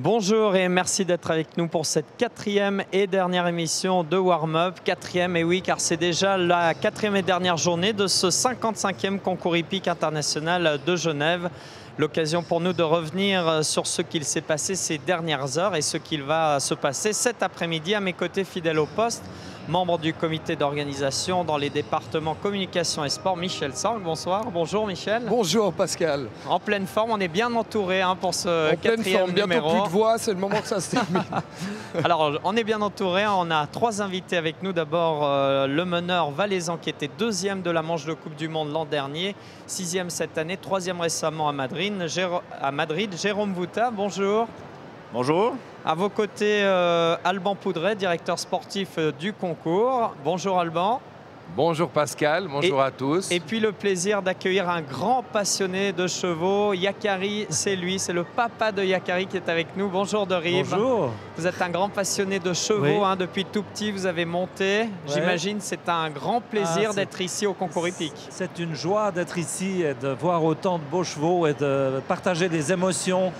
Bonjour et merci d'être avec nous pour cette quatrième et dernière émission de Warm-Up. Quatrième, et oui, car c'est déjà la quatrième et dernière journée de ce 55e concours hippique international de Genève. L'occasion pour nous de revenir sur ce qu'il s'est passé ces dernières heures et ce qu'il va se passer cet après-midi. À mes côtés, fidèle au poste, membre du comité d'organisation dans les départements communication et sport, Michel Sorg. Bonsoir. Bonjour Michel. Bonjour Pascal. En pleine forme, on est bien entouré pour ce quatrième numéro. Bientôt plus de voix, c'est le moment que ça se termine. Alors, on est bien entouré. On a trois invités avec nous. D'abord, le meneur valaisan qui était deuxième de la manche de Coupe du Monde l'an dernier, sixième cette année, troisième récemment à Madrid, Jérôme Vouta. Bonjour. Bonjour. À vos côtés, Alban Poudret, directeur sportif du concours. Bonjour Alban. Bonjour Pascal, bonjour à tous. Et puis le plaisir d'accueillir un grand passionné de chevaux, Yakari, c'est lui, c'est le papa de Yakari qui est avec nous. Bonjour Derive. Bonjour. Vous êtes un grand passionné de chevaux, oui. Depuis tout petit, vous avez monté. Ouais. J'imagine c'est un grand plaisir d'être ici au concours hippique. C'est une joie d'être ici et de voir autant de beaux chevaux et de partager des émotions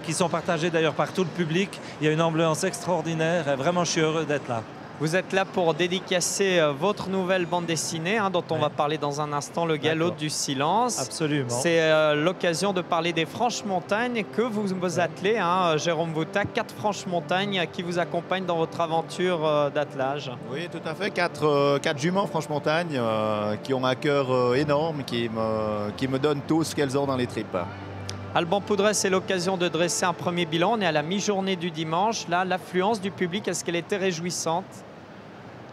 qui sont partagées d'ailleurs par tout le public. Il y a une ambiance extraordinaire et vraiment je suis heureux d'être là. Vous êtes là pour dédicacer votre nouvelle bande dessinée dont on va parler dans un instant, Le Galop du Silence. Absolument. C'est l'occasion de parler des Franches-Montagnes que vous vous attelez, Jérôme Vouta. 4 Franches-Montagnes qui vous accompagnent dans votre aventure d'attelage. Oui, tout à fait. 4 juments Franche-Montagne qui ont un cœur énorme, qui me donnent tout ce qu'elles ont dans les tripes. Alban Poudret, c'est l'occasion de dresser un premier bilan. On est à la mi-journée du dimanche. Là, l'affluence du public, est-ce qu'elle était réjouissante ?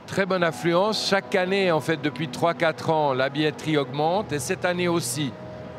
Très bonne affluence. Chaque année, en fait, depuis 3-4 ans, la billetterie augmente. Et cette année aussi.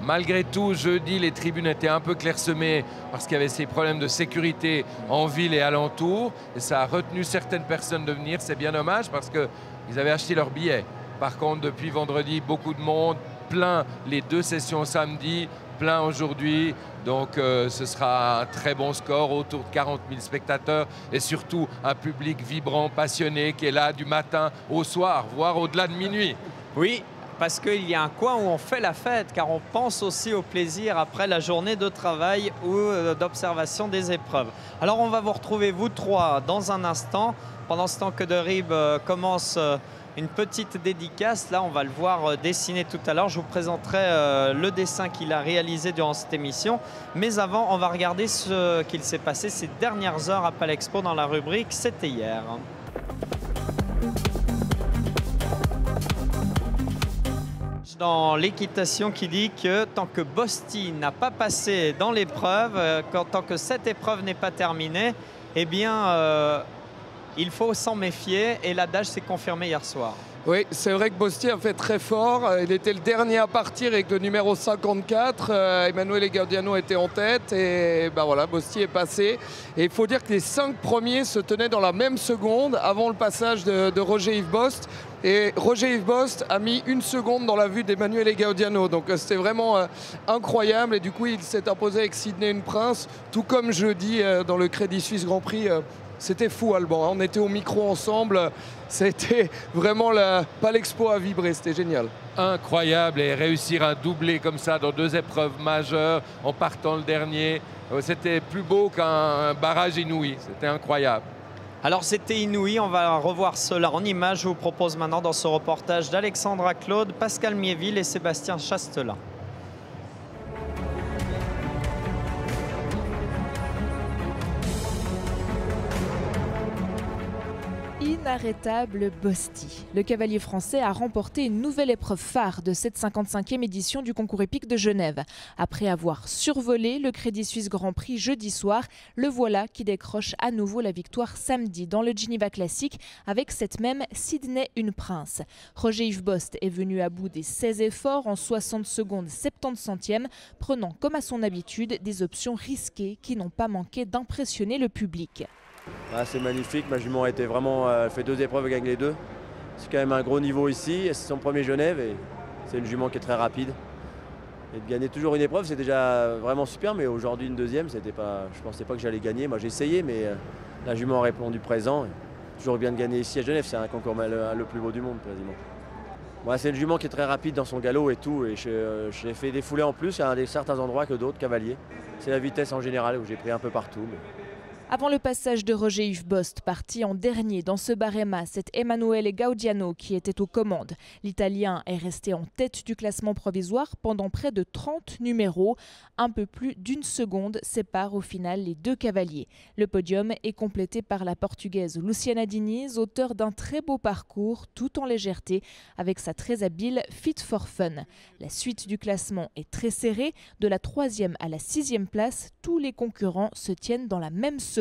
Malgré tout, jeudi, les tribunes étaient un peu clairsemées parce qu'il y avait ces problèmes de sécurité en ville et alentour. Et ça a retenu certaines personnes de venir. C'est bien dommage parce qu'ils avaient acheté leurs billets. Par contre, depuis vendredi, beaucoup de monde, plein les 2 sessions samedi, plein aujourd'hui. Donc ce sera un très bon score, autour de 40 000 spectateurs et surtout un public vibrant, passionné qui est là du matin au soir, voire au-delà de minuit. Oui, parce qu'il y a un coin où on fait la fête, car on pense aussi au plaisir après la journée de travail ou d'observation des épreuves. Alors on va vous retrouver vous trois dans un instant. Pendant ce temps que Derive commence une petite dédicace, là on va le voir dessiner tout à l'heure. Je vous présenterai le dessin qu'il a réalisé durant cette émission. Mais avant, on va regarder ce qu'il s'est passé ces dernières heures à Palexpo dans la rubrique « C'était hier ». Dans l'équitation qui dit que tant que Bosti n'a pas passé dans l'épreuve, tant que cette épreuve n'est pas terminée, eh bien il faut s'en méfier et l'adage s'est confirmé hier soir. Oui, c'est vrai que Bosti a fait très fort. Il était le dernier à partir avec le numéro 54. Emanuele Gaudiano était en tête et voilà, Bosti est passé. Et il faut dire que les 5 premiers se tenaient dans la même seconde avant le passage de Roger Yves Bost. Et Roger Yves Bost a mis 1 seconde dans la vue d'Emanuele Gaudiano. Donc c'était vraiment incroyable. Et du coup, il s'est imposé avec Sydney Prince, tout comme jeudi dans le Crédit Suisse Grand Prix. C'était fou, Alban. On était au micro ensemble. C'était vraiment Palexpo à vibrer. C'était génial. Incroyable. Et réussir un doublé comme ça dans 2 épreuves majeures en partant le dernier, c'était plus beau qu'un barrage inouï. C'était incroyable. Alors c'était inouï, on va revoir cela en images. Je vous propose maintenant dans ce reportage d'Alexandra Claude, Pascal Miéville et Sébastien Chastelain. Inarrêtable Bosti. Le cavalier français a remporté une nouvelle épreuve phare de cette 55e édition du concours hippique de Genève. Après avoir survolé le Crédit Suisse Grand Prix jeudi soir, le voilà qui décroche à nouveau la victoire samedi dans le Geneva Classic avec cette même Sydney Prince. Roger Yves Bost est venu à bout des 16 efforts en 60 secondes 70 centièmes, prenant comme à son habitude des options risquées qui n'ont pas manqué d'impressionner le public. C'est magnifique, ma jument a été vraiment fait 2 épreuves et gagne les 2. C'est quand même un gros niveau ici, c'est son premier Genève et c'est une jument qui est très rapide. Et de gagner toujours une épreuve, c'est déjà vraiment super, mais aujourd'hui une deuxième, je ne pensais pas que j'allais gagner. Moi j'ai essayé, mais la jument a répondu présent. Toujours bien de gagner ici à Genève, c'est un concours le plus beau du monde quasiment. C'est une jument qui est très rapide dans son galop et tout, et j'ai fait des foulées en plus à certains endroits que d'autres cavaliers. C'est la vitesse en général où j'ai pris un peu partout. Mais Avant le passage de Roger-Yves Bost, parti en dernier dans ce barema, c'est Emanuele Gaudiano qui était aux commandes. L'Italien est resté en tête du classement provisoire pendant près de 30 numéros. Un peu plus d'une seconde sépare au final les deux cavaliers. Le podium est complété par la Portugaise Luciana Diniz, auteure d'un très beau parcours, tout en légèreté, avec sa très habile Fit for Fun. La suite du classement est très serrée. De la 3e à la 6e place, tous les concurrents se tiennent dans la même seconde.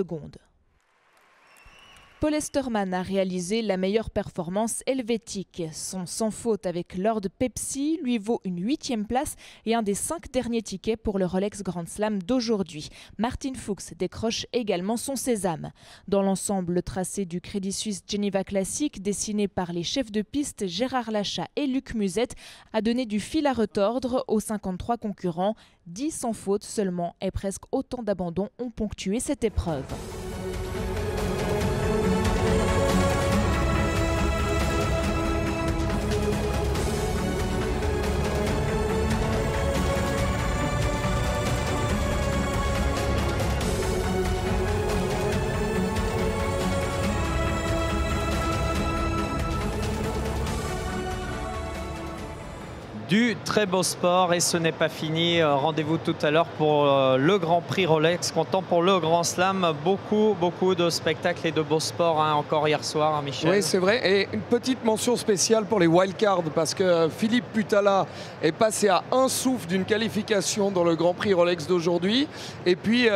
Paul Esterman a réalisé la meilleure performance helvétique. Son sans faute avec Lord Pepsi lui vaut une 8e place et un des 5 derniers tickets pour le Rolex Grand Slam d'aujourd'hui. Martin Fuchs décroche également son sésame. Dans l'ensemble, le tracé du Crédit Suisse Geneva Classic, dessiné par les chefs de piste Gérard Lachat et Luc Musette, a donné du fil à retordre aux 53 concurrents. 10 sans faute seulement et presque autant d'abandons ont ponctué cette épreuve. Du très beau sport et ce n'est pas fini. Rendez-vous tout à l'heure pour le Grand Prix Rolex. Comptant pour le Grand Slam, beaucoup de spectacles et de beaux sports encore hier soir, Michel. Oui, c'est vrai. Et une petite mention spéciale pour les wildcards parce que Philippe Putala est passé à un souffle d'une qualification dans le Grand Prix Rolex d'aujourd'hui. Et puis,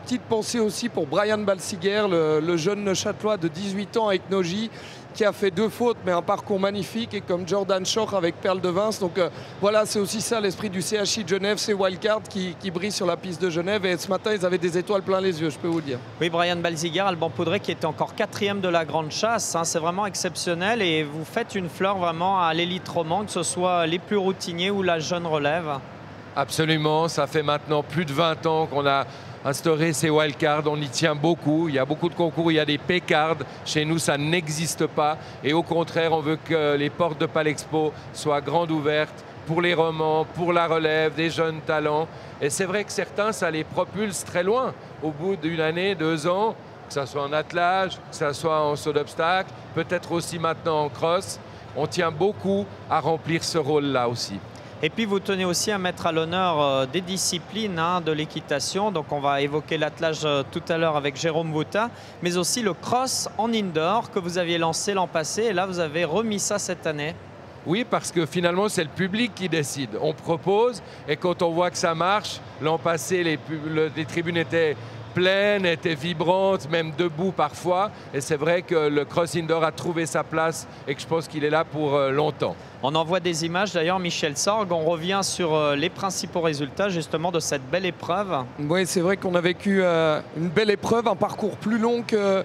petite pensée aussi pour Brian Balsiger, le jeune Neuchâtelois de 18 ans avec Nogi, qui a fait 2 fautes, mais un parcours magnifique, et comme Jordan Schoch avec Perle de Vins. Donc voilà, c'est aussi ça l'esprit du CHI de Genève, ces wildcards qui brillent sur la piste de Genève. Et ce matin, ils avaient des étoiles plein les yeux, je peux vous dire. Oui, Brian Balziger, Alban Poudret qui était encore 4e de la grande chasse. Hein, c'est vraiment exceptionnel et vous faites une fleur vraiment à l'élite romande, que ce soit les plus routiniers ou la jeune relève. Absolument, ça fait maintenant plus de 20 ans qu'on a instauré ces wildcards, on y tient beaucoup. Il y a beaucoup de concours, il y a des P-cards. Chez nous, ça n'existe pas. Et au contraire, on veut que les portes de Palexpo soient grandes ouvertes pour les romans, pour la relève, des jeunes talents. Et c'est vrai que certains, ça les propulse très loin. Au bout d'une année, 2 ans, que ce soit en attelage, que ce soit en saut d'obstacle, peut-être aussi maintenant en cross, on tient beaucoup à remplir ce rôle-là aussi. Et puis vous tenez aussi à mettre à l'honneur des disciplines de l'équitation. Donc on va évoquer l'attelage tout à l'heure avec Jérôme Boutin, mais aussi le cross en indoor que vous aviez lancé l'an passé. Et là, vous avez remis ça cette année. Oui, parce que finalement, c'est le public qui décide. On propose et quand on voit que ça marche, l'an passé, les tribunes étaient pleines, étaient vibrantes, même debout parfois. Et c'est vrai que le cross indoor a trouvé sa place et que je pense qu'il est là pour longtemps. On en voit des images d'ailleurs, Michel Sorg. On revient sur les principaux résultats justement de cette belle épreuve. Oui, c'est vrai qu'on a vécu une belle épreuve, un parcours plus long que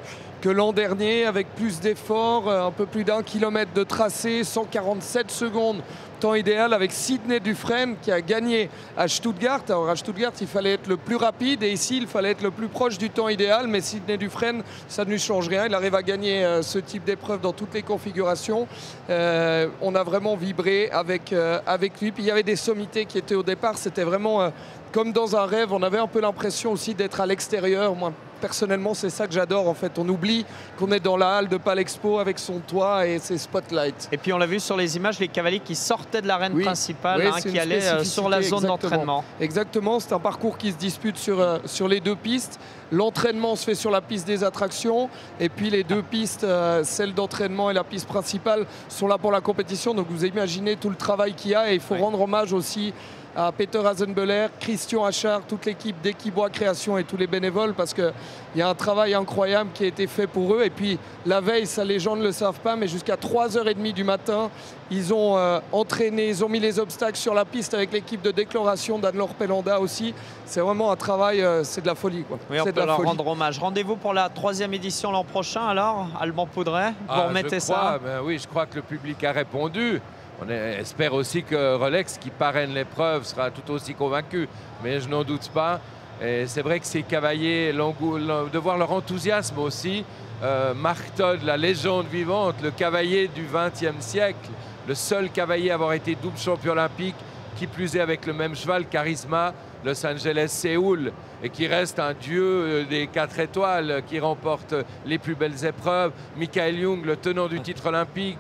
l'an dernier, avec plus d'efforts, un peu plus d'1 kilomètre de tracé, 147 secondes, temps idéal, avec Sidney Dufresne qui a gagné à Stuttgart. Alors à Stuttgart, il fallait être le plus rapide et ici, il fallait être le plus proche du temps idéal, mais Sidney Dufresne, ça ne lui change rien. Il arrive à gagner ce type d'épreuve dans toutes les configurations. On a vraiment vibré avec lui. Puis il y avait des sommités qui étaient au départ, c'était vraiment comme dans un rêve. On avait un peu l'impression aussi d'être à l'extérieur. Moi, personnellement, c'est ça que j'adore en fait. On oublie qu'on est dans la halle de Palexpo avec son toit et ses spotlights. Et puis on l'a vu sur les images, les cavaliers qui sortaient de l'arène principale, qui allaient sur la zone d'entraînement. Exactement, c'est un parcours qui se dispute sur les 2 pistes. L'entraînement se fait sur la piste des attractions et puis les 2 pistes, celle d'entraînement et la piste principale, sont là pour la compétition. Donc vous imaginez tout le travail qu'il y a et il faut rendre hommage aussi à Peter Hasenbeller, Christian Achard, toute l'équipe d'Equibois Création et tous les bénévoles parce qu'il y a un travail incroyable qui a été fait pour eux. Et puis la veille, ça les gens ne le savent pas, mais jusqu'à 3h30 du matin, ils ont entraîné, ils ont mis les obstacles sur la piste avec l'équipe de déclaration d'Anne-Laure Pellanda aussi. C'est vraiment un travail, c'est de la folie, quoi. Oui, on peut leur rendre hommage. Rendez-vous pour la 3e édition l'an prochain alors, Alban Poudret, vous remettez ça Oui, je crois que le public a répondu. On espère aussi que Rolex, qui parraine l'épreuve, sera tout aussi convaincu. Mais je n'en doute pas. Et c'est vrai que ces cavaliers, de voir leur enthousiasme aussi. Marc Todd, la légende vivante, le cavalier du XXe siècle, le seul cavalier à avoir été double champion olympique, qui plus est avec le même cheval, Charisma. Los Angeles, Séoul, et qui reste un dieu des 4 étoiles, qui remporte les plus belles épreuves. Michael Young, le tenant du titre olympique,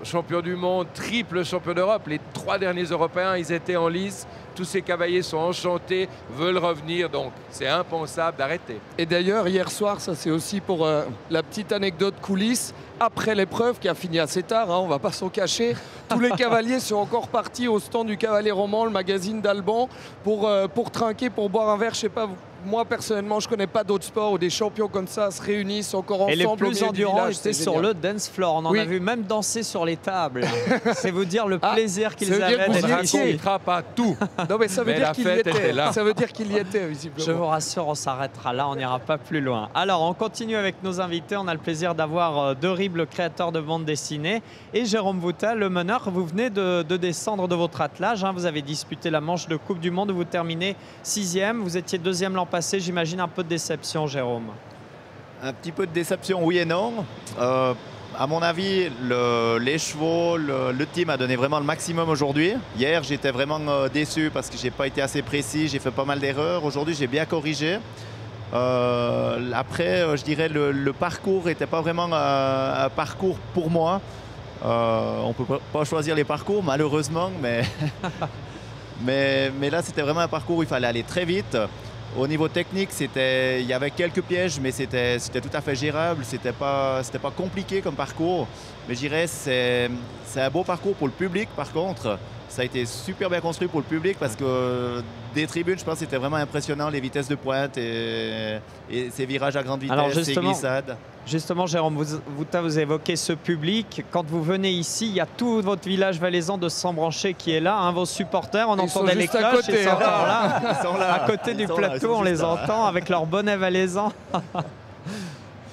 champion du monde, triple champion d'Europe. Les 3 derniers Européens, ils étaient en lice. Tous ces cavaliers sont enchantés, veulent revenir, donc c'est impensable d'arrêter. Et d'ailleurs, hier soir, ça c'est aussi pour la petite anecdote coulisses, après l'épreuve qui a fini assez tard, hein, on ne va pas s'en cacher, tous les cavaliers sont encore partis au stand du Cavalier Roman, le magazine d'Alban, pour trinquer, pour boire un verre, je sais pas. Moi, personnellement, je ne connais pas d'autres sports où des champions comme ça se réunissent encore ensemble. Et les plus endurants étaient sur le dance floor. On en Oui. a vu même danser sur les tables. C'est vous dire le plaisir qu'ils ça veut dire avaient que vous d'être y ici. étiez. On ne fera pas tout. Non, mais ça veut Mais dire la qu'il y fête était. était là. Ça veut dire qu'il y était, visiblement. Je vous rassure, on s'arrêtera là, on n'ira pas plus loin. Alors, on continue avec nos invités. On a le plaisir d'avoir De Rib, le créateur de bande dessinée, et Jérôme Vouta, le meneur. Vous venez de descendre de votre attelage, hein. Vous avez disputé la manche de Coupe du Monde où vous terminez 6e. Vous étiez 2e l'an passé, j'imagine un peu de déception, Jérôme. Un petit peu de déception, oui et non. À mon avis, les chevaux, le team a donné vraiment le maximum aujourd'hui. Hier, j'étais vraiment déçu parce que je n'ai pas été assez précis, j'ai fait pas mal d'erreurs. Aujourd'hui, j'ai bien corrigé. Après, je dirais le parcours n'était pas vraiment un parcours pour moi. On ne peut pas choisir les parcours, malheureusement, mais là, c'était vraiment un parcours où il fallait aller très vite. Au niveau technique, il y avait quelques pièges, mais c'était tout à fait gérable. C'était pas compliqué comme parcours. Mais je dirais c'est un beau parcours pour le public. Par contre, ça a été super bien construit pour le public parce que des tribunes, je pense, c'était vraiment impressionnant, les vitesses de pointe et ces virages à grande vitesse, ces glissades. Justement, Jérôme, vous évoquez ce public. Quand vous venez ici, il y a tout votre village valaisan de Sambranché qui est là, hein, vos supporters. On entendait les cloches, ils sont encore là. Ils sont là. À côté du plateau, on les entend avec leur bonnet valaisan.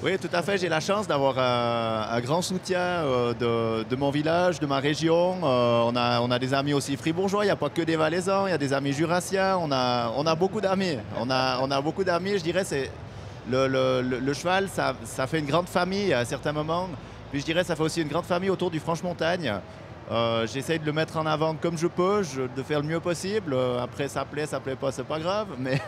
Oui, tout à fait. J'ai la chance d'avoir un grand soutien de mon village, de ma région. On a des amis aussi fribourgeois. Il n'y a pas que des valaisans. Il y a des amis jurassiens. On a beaucoup d'amis. On a beaucoup d'amis. Je dirais c'est le cheval, ça fait une grande famille à un certain moment. Puis je dirais ça fait aussi une grande famille autour du Franche-Montagne. J'essaye de le mettre en avant comme je peux, de faire le mieux possible. Après, ça plaît pas, c'est pas grave, mais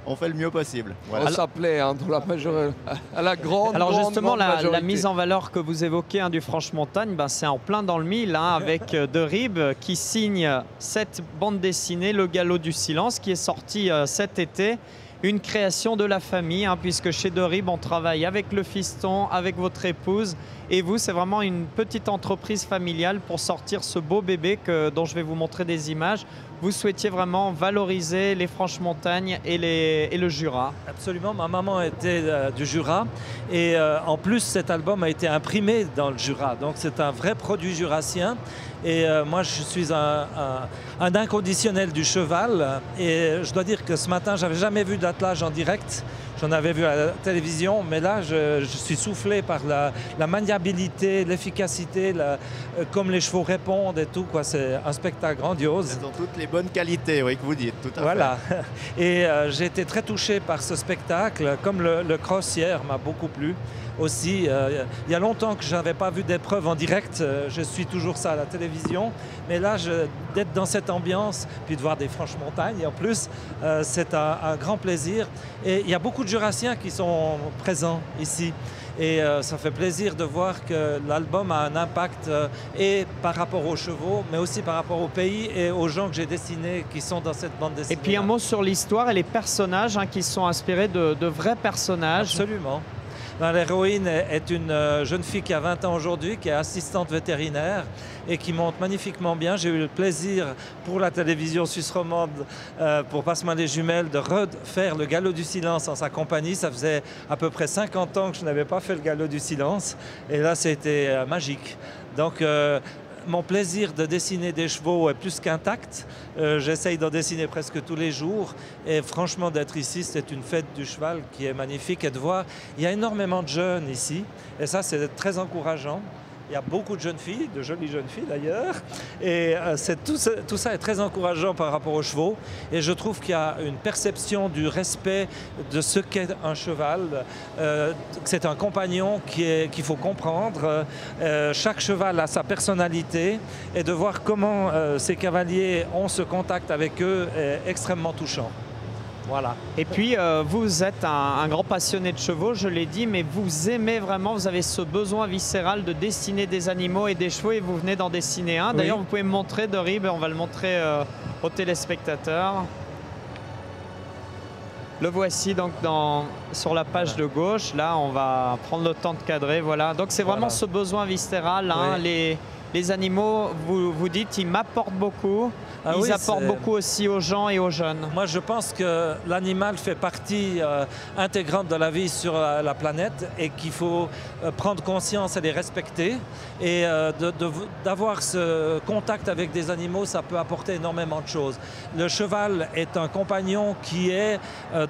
on fait le mieux possible. Voilà. Ça plaît, hein, dans la majorité, à la grande. Alors justement, la majorité. mise en valeur que vous évoquez, hein, du Franche-Montagne, ben, c'est en plein dans le mille, hein, avec De Rib qui signe cette bande dessinée, Le Galop du Silence, qui est sortie cet été. Une création de la famille, hein, puisque chez De Rib, on travaille avec le fiston, avec votre épouse. Et vous, c'est vraiment une petite entreprise familiale pour sortir ce beau bébé dont je vais vous montrer des images. Vous souhaitiez vraiment valoriser les Franches-Montagnes et le Jura. Absolument, ma maman était du Jura et en plus cet album a été imprimé dans le Jura, donc c'est un vrai produit jurassien. Et moi je suis un inconditionnel du cheval et je dois dire que ce matin j'avais jamais vu d'attelage en direct. J'en avais vu à la télévision, mais là, je suis soufflé par la maniabilité, l'efficacité, comme les chevaux répondent et tout. C'est un spectacle grandiose. Elles ont toutes les bonnes qualités, oui, que vous dites, tout à fait. Voilà. Et j'ai été très touché par ce spectacle, comme le cross hier m'a beaucoup plu. Aussi, il y a longtemps que je n'avais pas vu d'épreuve en direct, je suis toujours ça à la télévision, mais là, d'être dans cette ambiance, puis de voir des Franches-Montagnes, en plus, c'est un grand plaisir. Et il y a beaucoup de Jurassiens qui sont présents ici. Et ça fait plaisir de voir que l'album a un impact et par rapport aux chevaux, mais aussi par rapport au pays et aux gens que j'ai dessinés qui sont dans cette bande dessinée. Et puis un mot sur l'histoire et les personnages, hein, qui sont inspirés de vrais personnages. Absolument. L'héroïne est une jeune fille qui a 20 ans aujourd'hui, qui est assistante vétérinaire et qui monte magnifiquement bien. J'ai eu le plaisir pour la télévision suisse romande, pour Passe-moi les jumelles, de refaire le Galop du Silence en sa compagnie. Ça faisait à peu près 50 ans que je n'avais pas fait le Galop du Silence et là c'était magique. Donc mon plaisir de dessiner des chevaux est plus qu'intact. J'essaye d'en dessiner presque tous les jours. Et franchement, d'être ici, c'est une fête du cheval qui est magnifique. Et de voir, il y a énormément de jeunes ici. Et ça, c'est très encourageant. Il y a beaucoup de jeunes filles, de jolies jeunes filles d'ailleurs. Et tout ça est très encourageant par rapport aux chevaux. Et je trouve qu'il y a une perception du respect de ce qu'est un cheval. C'est un compagnon qu'il faut comprendre. Chaque cheval a sa personnalité. Et de voir comment ces cavaliers ont ce contact avec eux est extrêmement touchant. Voilà. Et puis, vous êtes un grand passionné de chevaux, je l'ai dit, mais vous aimez vraiment, vous avez ce besoin viscéral de dessiner des animaux et des chevaux et vous venez d'en dessiner un. D'ailleurs, vous pouvez me montrer Derib, on va le montrer aux téléspectateurs. Le voici donc sur la page de gauche. Là, on va prendre le temps de cadrer. Voilà. Donc, c'est vraiment ce besoin viscéral. Hein. Les animaux, vous dites, ils m'apportent beaucoup. Ils apportent beaucoup aussi aux gens et aux jeunes. Moi, je pense que l'animal fait partie intégrante de la vie sur la planète et qu'il faut prendre conscience et les respecter. Et d'avoir ce contact avec des animaux, ça peut apporter énormément de choses. Le cheval est un compagnon qui est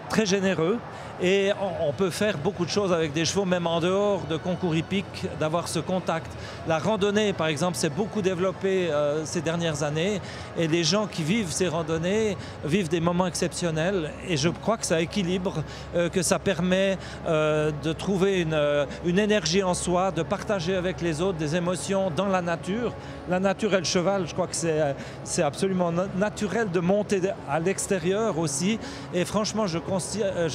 très généreux. Et on peut faire beaucoup de choses avec des chevaux, même en dehors de concours hippiques, d'avoir ce contact. La randonnée, par exemple, s'est beaucoup développée ces dernières années. Et les gens qui vivent ces randonnées vivent des moments exceptionnels. Et je crois que ça équilibre, que ça permet de trouver une énergie en soi, de partager avec les autres des émotions dans la nature. La nature et le cheval, je crois que c'est absolument naturel de monter à l'extérieur aussi. Et franchement, je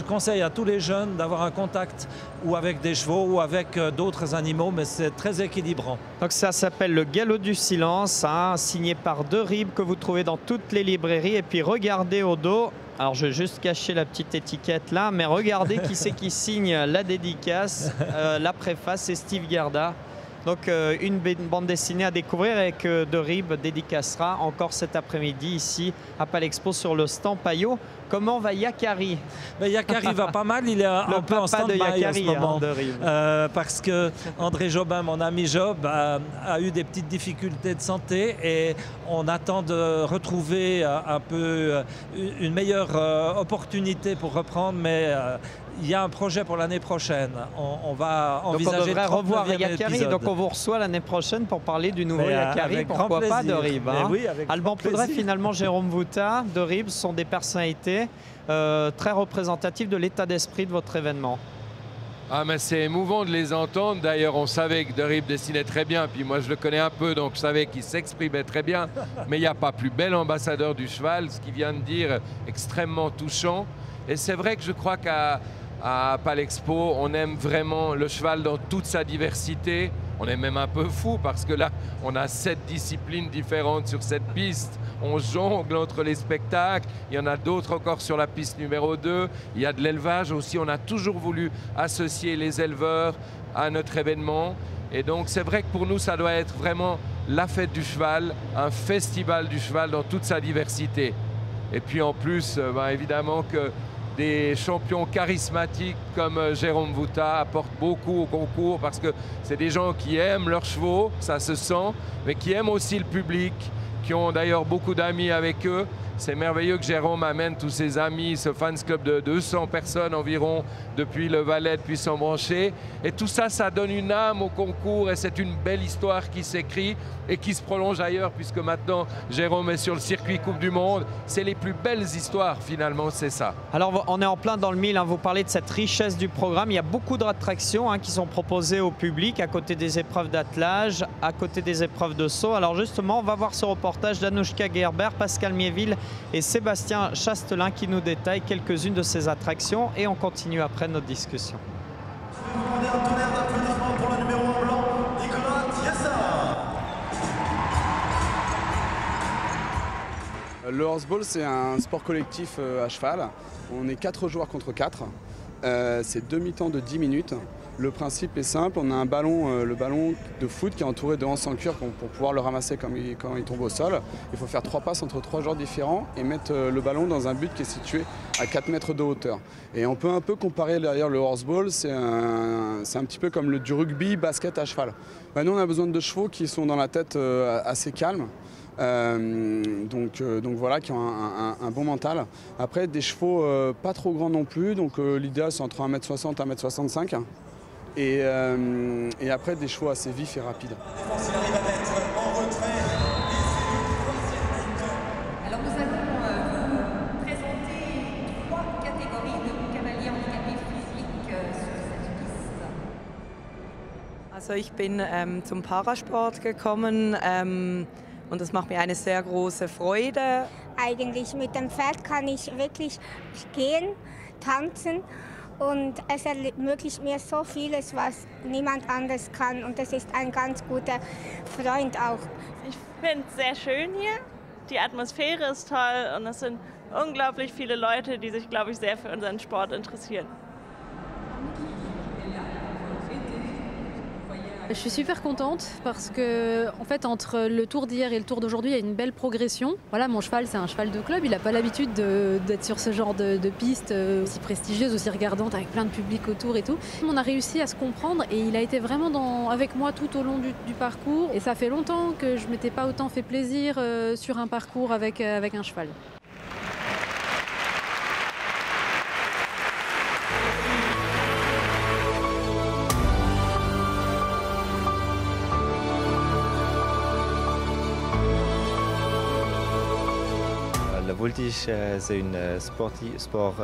conseille à tous les jeunes d'avoir un contact ou avec des chevaux ou avec d'autres animaux, mais c'est très équilibrant. Donc ça s'appelle le Galop du silence, hein, signé par Derib, que vous trouvez dans toutes les librairies. Et puis regardez au dos, alors je vais juste cacher la petite étiquette là, mais regardez qui c'est qui signe la dédicace, la préface, c'est Steve Garda. Donc une bande dessinée à découvrir et que Derib dédicacera encore cet après-midi ici à Palexpo sur le stand Payot. Comment va Yakari? Yakari va pas mal, il est un peu en stand-by en ce moment. Parce que André Jobin, mon ami Job, a eu des petites difficultés de santé et on attend de retrouver un peu une meilleure opportunité pour reprendre, mais il y a un projet pour l'année prochaine. On va envisager. Donc on devrait revoir Yakari. Donc on vous reçoit l'année prochaine pour parler du nouveau Yakari. Pourquoi pas Derib, hein. Oui, Alban Poudret, finalement Jérôme Vouta, Derib sont des personnalités très représentatives de l'état d'esprit de votre événement. Ah, mais c'est émouvant de les entendre. D'ailleurs, on savait que Derib dessinait très bien. Puis moi, je le connais un peu, donc je savais qu'il s'exprimait très bien. Mais il n'y a pas plus bel ambassadeur du cheval. Ce qu'il vient de dire, extrêmement touchant. Et c'est vrai que je crois qu'à Palexpo, on aime vraiment le cheval dans toute sa diversité. On est même un peu fou parce que là, on a 7 disciplines différentes sur cette piste. On jongle entre les spectacles. Il y en a d'autres encore sur la piste numéro 2. Il y a de l'élevage aussi. On a toujours voulu associer les éleveurs à notre événement. Et donc, c'est vrai que pour nous, ça doit être vraiment la fête du cheval, un festival du cheval dans toute sa diversité. Et puis en plus, évidemment que des champions charismatiques comme Jérôme Vouta apportent beaucoup au concours parce que c'est des gens qui aiment leurs chevaux, ça se sent, mais qui aiment aussi le public, qui ont d'ailleurs beaucoup d'amis avec eux. C'est merveilleux que Jérôme amène tous ses amis, ce fans club de 200 personnes environ depuis le Valais, depuis Sambranché. Et tout ça, ça donne une âme au concours et c'est une belle histoire qui s'écrit et qui se prolonge ailleurs puisque maintenant Jérôme est sur le circuit Coupe du Monde. C'est les plus belles histoires finalement, c'est ça. Alors on est en plein dans le mille, hein. Vous parlez de cette richesse du programme. Il y a beaucoup d'attractions qui sont proposées au public à côté des épreuves d'attelage, à côté des épreuves de saut. Alors justement, on va voir ce reportage d'Anouchka Gerber, Pascal Miéville et Sébastien Chastelin qui nous détaillent quelques-unes de ces attractions et on continue après notre discussion. Un tonnerre d'applaudissements pour le numéro 1 blanc, Nicolas Thiassa. Le horseball, c'est un sport collectif à cheval. On est 4 joueurs contre 4. C'est demi-temps de 10 minutes. Le principe est simple, on a un ballon, le ballon de foot qui est entouré de hanches en cuir pour pouvoir le ramasser quand il tombe au sol. Il faut faire 3 passes entre 3 joueurs différents et mettre le ballon dans un but qui est situé à 4 mètres de hauteur. Et on peut un peu comparer d'ailleurs le horseball, c'est un petit peu comme du rugby basket à cheval. Nous on a besoin de chevaux qui sont dans la tête assez calmes. Donc voilà, qui ont un bon mental. Après des chevaux pas trop grands non plus, donc l'idéal c'est entre 1m60 et 1m65. Et après, des choix assez vifs et rapides. Il arrive à mettre en retrait. Alors nous allons vous présenter 3 catégories de cavaliers handicapés physiques sur cette piste. Also ich bin zum Parasport gekommen und das macht mir eine sehr große Freude. Eigentlich mit dem Pferd kann ich wirklich gehen, tanzen und es ermöglicht mir so vieles, was niemand anders kann und es ist ein ganz guter Freund auch. Ich finde es sehr schön hier, die Atmosphäre ist toll und es sind unglaublich viele Leute, die sich, glaube ich, sehr für unseren Sport interessieren. Je suis super contente parce que, en fait, entre le tour d'hier et le tour d'aujourd'hui, il y a une belle progression. Voilà, mon cheval, c'est un cheval de club. Il n'a pas l'habitude d'être sur ce genre de piste aussi prestigieuse, aussi regardante, avec plein de public autour et tout. On a réussi à se comprendre et il a été vraiment avec moi tout au long du parcours. Et ça fait longtemps que je ne m'étais pas autant fait plaisir sur un parcours avec un cheval. La voltige, c'est un sport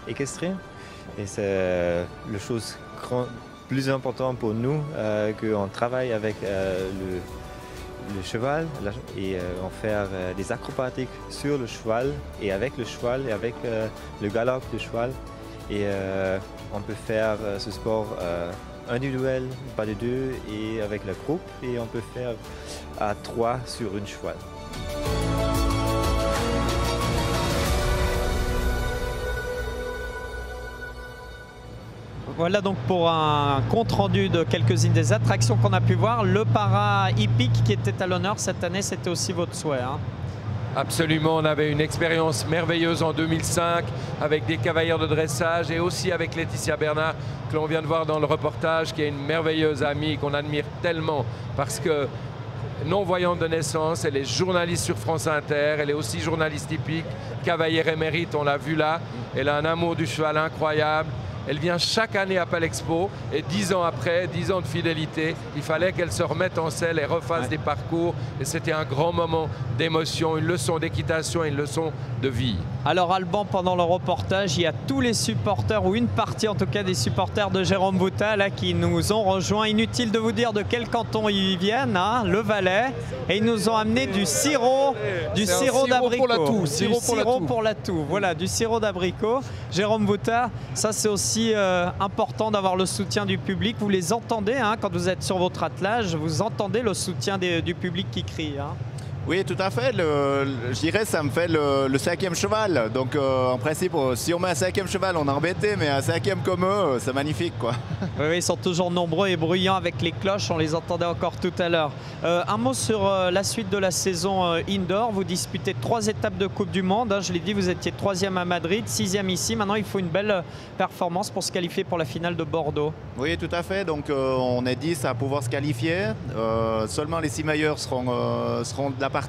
équestrien et c'est la chose plus importante pour nous qu'on travaille avec le cheval et on fait des acrobatiques sur le cheval et avec le cheval et avec le galop du cheval et on peut faire ce sport individuel, pas de deux et avec le groupe et on peut faire à 3 sur un cheval. Voilà donc pour un compte-rendu de quelques-unes des attractions qu'on a pu voir. Le para-hippique qui était à l'honneur cette année, c'était aussi votre souhait, hein? Absolument, on avait une expérience merveilleuse en 2005 avec des cavalières de dressage et aussi avec Laetitia Bernard que l'on vient de voir dans le reportage, qui est une merveilleuse amie qu'on admire tellement parce que non-voyante de naissance, elle est journaliste sur France Inter, elle est aussi journaliste hippique, cavalière émérite, on l'a vu là, elle a un amour du cheval incroyable. Elle vient chaque année à Palexpo et 10 ans après, 10 ans de fidélité, il fallait qu'elle se remette en selle et refasse des parcours. Et c'était un grand moment d'émotion, une leçon d'équitation et une leçon de vie. Alors Alban, pendant le reportage, il y a tous les supporters, ou une partie en tout cas des supporters de Jérôme Boutat là, qui nous ont rejoints. Inutile de vous dire de quel canton ils viennent, hein, le Valais. Et ils nous ont amené du sirop d'abricot. Sirop pour la toux. Voilà, du sirop d'abricot. Jérôme Boutat, ça c'est aussi important d'avoir le soutien du public. Vous les entendez hein, quand vous êtes sur votre attelage, vous entendez le soutien du public qui crie. Hein. Oui, tout à fait. Je dirais ça me fait le 5e cheval. Donc en principe, si on met un 5e cheval, on est embêté, mais un 5e comme eux, c'est magnifique, quoi. Oui, ils sont toujours nombreux et bruyants avec les cloches. On les entendait encore tout à l'heure. Un mot sur la suite de la saison indoor. Vous disputez 3 étapes de Coupe du Monde. Hein. Je l'ai dit, vous étiez 3e à Madrid, 6e ici. Maintenant, il faut une belle performance pour se qualifier pour la finale de Bordeaux. Oui, tout à fait. Donc on est 10 à pouvoir se qualifier. Seulement les 6 meilleurs seront de la partie.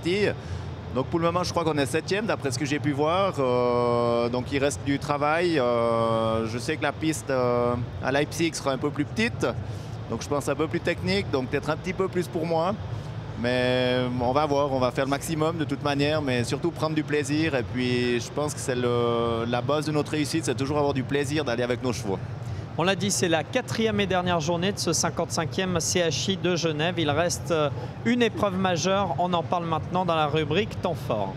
Donc pour le moment, je crois qu'on est 7e d'après ce que j'ai pu voir. Donc il reste du travail. Je sais que la piste à Leipzig sera un peu plus petite. Donc je pense un peu plus technique, donc peut-être un petit peu plus pour moi. Mais on va voir, on va faire le maximum de toute manière, mais surtout prendre du plaisir. Et puis je pense que c'est la base de notre réussite, c'est toujours avoir du plaisir d'aller avec nos chevaux. On l'a dit, c'est la 4e et dernière journée de ce 55e CHI de Genève. Il reste une épreuve majeure. On en parle maintenant dans la rubrique Temps fort.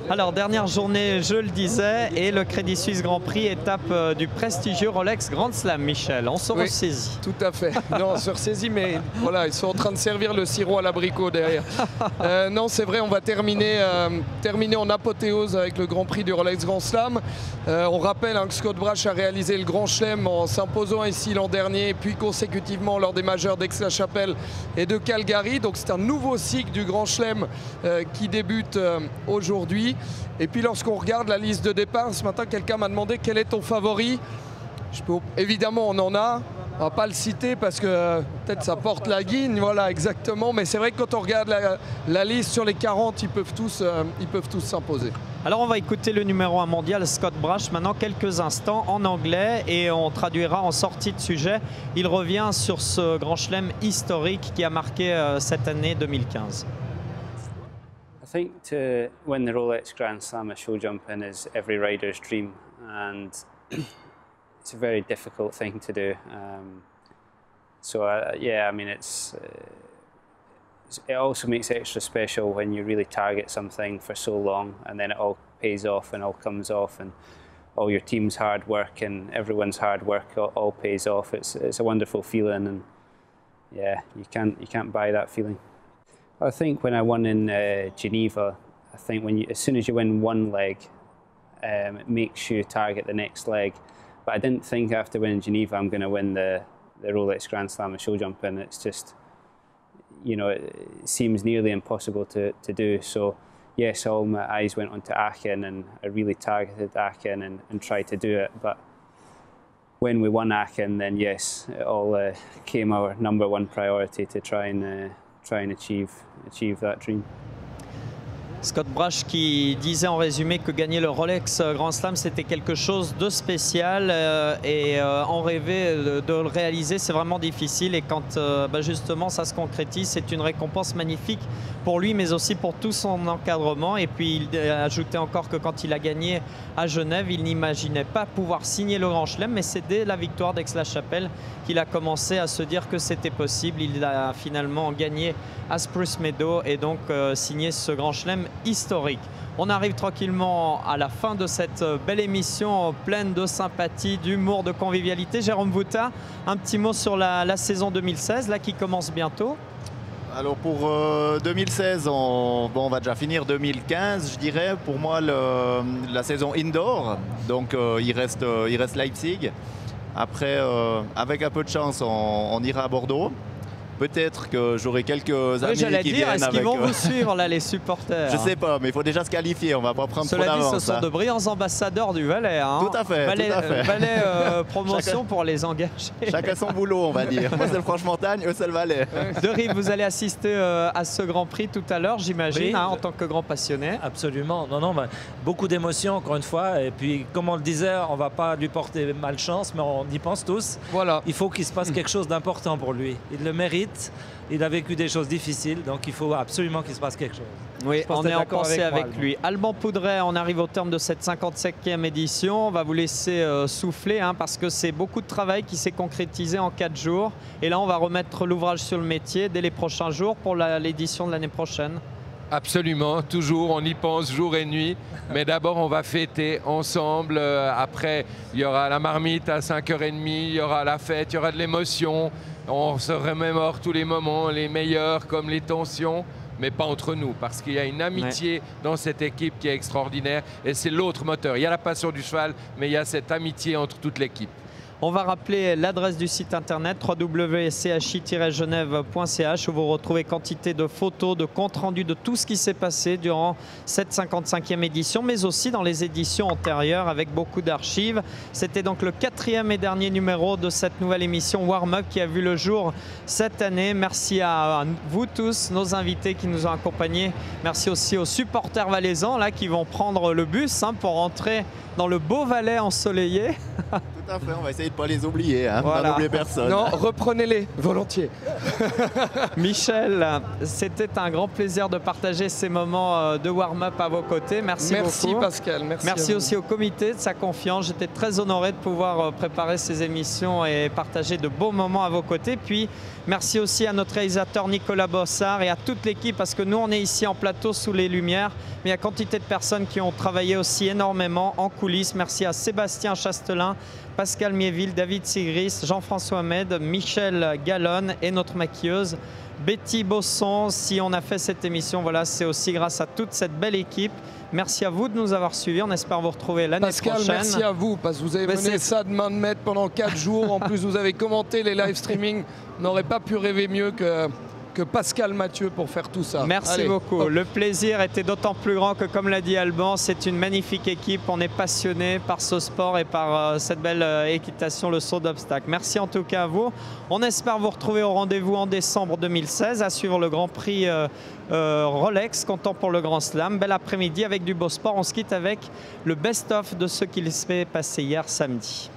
Alors, dernière journée, je le disais, et le Crédit Suisse Grand Prix, étape du prestigieux Rolex Grand Slam, Michel. On se ressaisit. Tout à fait. Non, on se ressaisit, mais voilà, ils sont en train de servir le sirop à l'abricot derrière. Non, c'est vrai, on va terminer en apothéose avec le Grand Prix du Rolex Grand Slam. On rappelle que Scott Brash a réalisé le Grand Chelem en s'imposant ici l'an dernier, puis consécutivement lors des majeurs d'Aix-la-Chapelle et de Calgary. Donc c'est un nouveau cycle du Grand Chelem qui débute aujourd'hui. Et puis lorsqu'on regarde la liste de départ, ce matin quelqu'un m'a demandé quel est ton favori. Évidemment on en a, On va pas le citer parce que peut-être ça porte la guigne, voilà exactement. Mais c'est vrai que quand on regarde la liste sur les 40, ils peuvent tous s'imposer. Alors on va écouter le numéro 1 mondial, Scott Brash, maintenant quelques instants en anglais et on traduira en sortie de sujet. Il revient sur ce grand chelem historique qui a marqué cette année 2015. I think to win the Rolex Grand Slam at show jumping is every rider's dream, and it's a very difficult thing to do. Yeah, I mean, it also makes it extra special when you really target something for so long, and then it all pays off and all comes off, and all your team's hard work and everyone's hard work all pays off. It's a wonderful feeling, and yeah, you can't buy that feeling. I think when I won in Geneva, I think as soon as you win one leg, it makes you target the next leg. But I didn't think after winning Geneva I'm going to win the Rolex Grand Slam of show jumping. It's just, you know, it seems nearly impossible to do. So yes, all my eyes went onto Aachen, and I really targeted Aachen and tried to do it. But when we won Aachen, then yes, it all came our #1 priority to try and achieve that dream. Scott Brash qui disait en résumé que gagner le Rolex Grand Slam c'était quelque chose de spécial et en rêver de le réaliser c'est vraiment difficile et quand justement ça se concrétise c'est une récompense magnifique pour lui mais aussi pour tout son encadrement et puis il ajoutait encore que quand il a gagné à Genève il n'imaginait pas pouvoir signer le Grand Chelem mais c'est dès la victoire d'Aix-la-Chapelle qu'il a commencé à se dire que c'était possible. Il a finalement gagné à Spruce Meadow et donc signé ce Grand Chelem historique. On arrive tranquillement à la fin de cette belle émission pleine de sympathie, d'humour, de convivialité. Jérôme Vouta, un petit mot sur la saison 2016 là, qui commence bientôt. Alors pour 2016, on va déjà finir 2015, je dirais. Pour moi, la saison indoor, donc il reste Leipzig. Après, avec un peu de chance, on ira à Bordeaux. Peut-être que j'aurai quelques amis qui viennent avec... Est-ce qu'ils vont vous suivre, là, les supporters? Je sais pas, mais il faut déjà se qualifier. On va pas prendre trop d'avance. Ce sont de brillants ambassadeurs du Valais. Hein. Tout à fait. Valais promotion pour les engager. Chacun son boulot, on va dire. Moi, c'est le Franche-Montagne, eux, c'est le Valais. De Rive, vous allez assister à ce Grand Prix tout à l'heure, j'imagine, oui, en tant que grand passionné. Absolument. Non, beaucoup d'émotions, encore une fois. Et puis, comme on le disait, on ne va pas lui porter malchance, mais on y pense tous. Voilà. Il faut qu'il se passe quelque chose d'important pour lui. Il le mérite. Il a vécu des choses difficiles, donc il faut absolument qu'il se passe quelque chose. Oui, on est en pensée avec lui. Alban Poudret, on arrive au terme de cette 55e édition. On va vous laisser souffler parce que c'est beaucoup de travail qui s'est concrétisé en 4 jours. Et là, on va remettre l'ouvrage sur le métier dès les prochains jours pour l'édition de l'année prochaine. Absolument, toujours, on y pense jour et nuit. Mais d'abord, on va fêter ensemble. Après, il y aura la marmite à 5h30, il y aura la fête, il y aura de l'émotion. On se remémore tous les moments, les meilleurs comme les tensions, mais pas entre nous, parce qu'il y a une amitié dans cette équipe qui est extraordinaire. Et c'est l'autre moteur. Il y a la passion du cheval, mais il y a cette amitié entre toute l'équipe. On va rappeler l'adresse du site internet www.chi-genève.ch où vous retrouvez quantité de photos, de comptes rendus de tout ce qui s'est passé durant cette 55e édition, mais aussi dans les éditions antérieures avec beaucoup d'archives. C'était donc le 4e et dernier numéro de cette nouvelle émission Warm Up qui a vu le jour cette année. Merci à vous tous, nos invités qui nous ont accompagnés. Merci aussi aux supporters valaisans là, qui vont prendre le bus pour rentrer dans le beau Valais ensoleillé. Tout à fait, on va essayer de ne pas les oublier, voilà. Pas n'oublier personne. Non, reprenez-les, volontiers. Michel, c'était un grand plaisir de partager ces moments de warm-up à vos côtés. Merci beaucoup. Merci Pascal, merci aussi au comité de sa confiance. J'étais très honoré de pouvoir préparer ces émissions et partager de beaux moments à vos côtés. Puis, merci aussi à notre réalisateur Nicolas Bossard et à toute l'équipe parce que nous, on est ici en plateau sous les lumières. Mais il y a quantité de personnes qui ont travaillé aussi énormément en coulisses. Merci à Sébastien Chastelin, Pascal Miéville, David Sigris, Jean-François Med, Michel Gallon et notre maquilleuse Betty Bosson. Si on a fait cette émission, voilà, c'est aussi grâce à toute cette belle équipe. Merci à vous de nous avoir suivis. On espère vous retrouver l'année prochaine. Pascal, merci à vous parce que vous avez mené ça de main de maître pendant 4 jours. En plus, vous avez commenté les live streaming. On n'aurait pas pu rêver mieux que que Pascal Mathieu pour faire tout ça. Merci Allez, beaucoup. hop. Le plaisir était d'autant plus grand que, comme l'a dit Alban, c'est une magnifique équipe. On est passionné par ce sport et par cette belle équitation, le saut d'obstacle. Merci en tout cas à vous. On espère vous retrouver au rendez-vous en décembre 2016 à suivre le Grand Prix Rolex, comptant pour le Grand Slam. Bel après-midi avec du beau sport. On se quitte avec le best-of de ce qu'il s'est passé hier samedi.